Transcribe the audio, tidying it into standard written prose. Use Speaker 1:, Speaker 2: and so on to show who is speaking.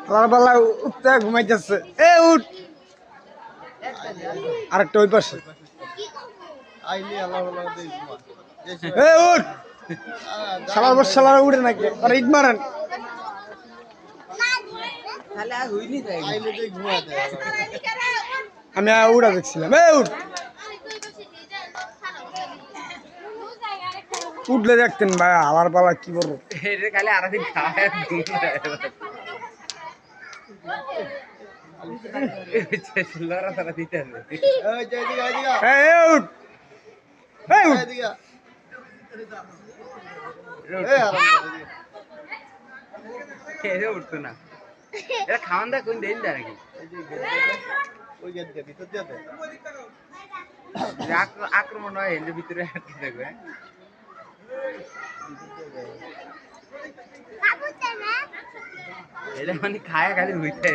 Speaker 1: বেলা উঠতে ঘুমাইতেছে। এ উঠ, আরেকটা ওই পাশে। এ উঠ, শালার বস শালার উঠে নাকি আর ইট মারেন। আমি উড়া দেখছিলাম। এ উঠ, উঠলে দেখতেন ভাই আলার পালা কি বলবো।
Speaker 2: খালি আরেকদিন খায় লড়া তারা দিতে হবে। উঠতো না, এটা খাওয়ান দা কোন দিন দা নাকি আক্রমণ হয় এর ভিতরে আটকে থাকবে। এটা মানে খায় খালি হইতে